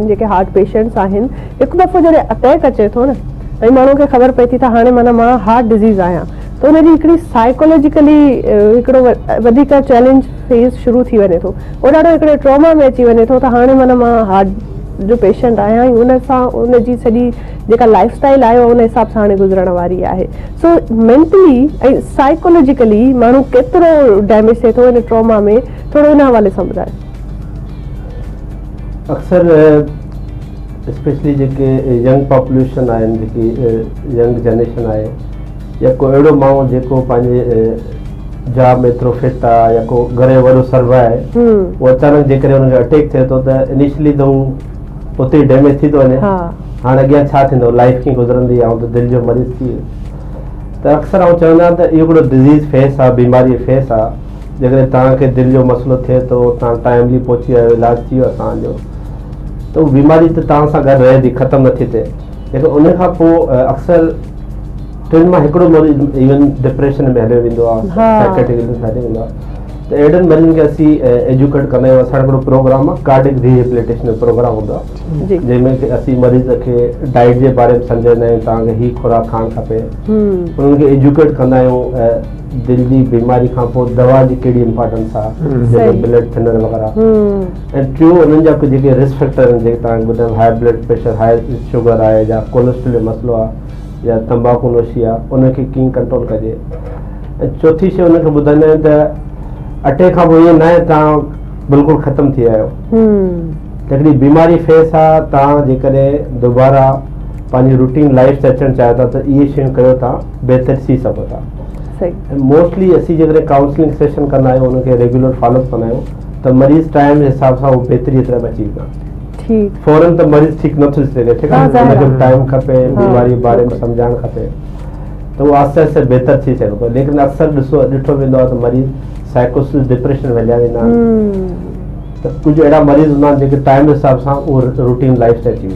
जेके heart patients आहिनि हिकु दफ़ो जॾहिं अटैक अचे थो न ऐं माण्हू खे ख़बर पए थी त हाणे माना मां हार्ट डिज़ीज़ आहियां त उनजी हिकिड़ी साइकोलॉजिकली हिकिड़ो वधीक चैलेंज फेस शुरू थी वञे थो उहो ॾाढो हिकिड़े ट्रॉमा में अची वञे थो त हाणे माना मां हार्ट जो पेशेंट आहियां ऐं उन सां उनजी सॼी जेका लाइफ स्टाइल आहे उन हिसाब सां हाणे गुज़रण वारी आहे। सो मेंटली ऐं साइकोलॉजिकली माण्हू केतिरो डैमेज थिए थो इन ट्रॉमा में, थोरो इन हवाले सां ॿुधायो। अक्सर स्पेशली जेके यंग पॉपुलेशन आहिनि, जेकी यंग जनरेशन आहे, या को अहिड़ो माण्हू जेको पंहिंजे जॉब में एतिरो फिट आहे या को घर जो वॾो सर्व आहे, उहो अचानक जेकॾहिं हुनखे अटैक थिए थो त इनिशियली त हू उते डैमेज थी थो वञे। हाणे अॻियां छा थींदो, लाइफ कीअं गुज़रंदी, ऐं त दिलि जो मरीज़ थी वियो त अक्सर आउं चवंदो आहियां त इहो हिकिड़ो डिज़ीज़ फेस आहे, बीमारी फेस आहे। जेकॾहिं तव्हांखे दिलि जो मसइलो थिए थो, तव्हां टाइमली पहुची वियो, इलाजु थी वियो तव्हांजो, त उहा बीमारी त तव्हां सां गॾु रहे थी, ख़तमु नथी थिए। लेकिन उन खां पोइ अक्सर टिनि मां हिकिड़ो मरीज़ इवन डिप्रेशन में हलियो वेंदो आहे, साइकेट्रिक हलियो वेंदो आहे। त अहिड़नि मरीज़नि खे असीं एजुकेट कंदा आहियूं। असां हिकिड़ो प्रोग्राम आहे, कार्डिक रिहेबिलिटेशन जो प्रोग्राम हूंदो आहे, जंहिंमें कि असीं मरीज़ खे डाइट जे बारे में सम्झाईंदा आहियूं, तव्हांखे हीअ खुराक खाइणु खपे। उन्हनि खे एजुकेट कंदा आहियूं दिलि जी बीमारी खां पोइ दवा जी कहिड़ी इंपॉर्टेंस आहे, जंहिंमें ब्लड थिनर वग़ैरह। ऐं टियों उन्हनि जा कुझु जेके रिस्क फैक्टर आहिनि, जेके तव्हांखे ॿुधायो, high blood pressure, high sugar आहे, या कोलेस्ट्रॉल जो मसइलो आहे, या तंबाकू नोशी आहे, उनखे कीअं कंट्रोल कजे। ऐं चौथी शइ उनखे ॿुधाईंदा आहियूं त अटैक खां पोइ ईअं न आहे तव्हां बिल्कुलु ख़तमु थी विया आहियो। हिकिड़ी बीमारी फेस आहे, तव्हां जेकॾहिं दुबारा पंहिंजी रूटीन लाइफ ते अचणु चाहियो था त इहे शयूं कयो, तव्हां बहितर थी सघो था। मोस्टली असीं जेकॾहिं काउंसलिंग सेशन कंदा आहियूं, उनखे रेगुलर फॉलो कंदा आहियूं, त मरीज़ टाइम जे हिसाब सां उहो बहितरी तरह अची वेंदा। फौरन त मरीज़ ठीकु नथो थी सघे, ठीकु आहे, उनखे टाइम खपे, बीमारी जे बारे में सम्झाइणु खपे, त उहो आहिस्ते आहिस्ते बहितर थी सघे थो। लेकिन अक्सर ॾिठो वेंदो आहे त मरीज़ साइकोसिस, डिप्रेशन में हलिया वेंदा आहिनि। त कुझु अहिड़ा मरीज़ हूंदा आहिनि जेके टाइम जे हिसाब सां उहो रूटीन लाइफ ते अची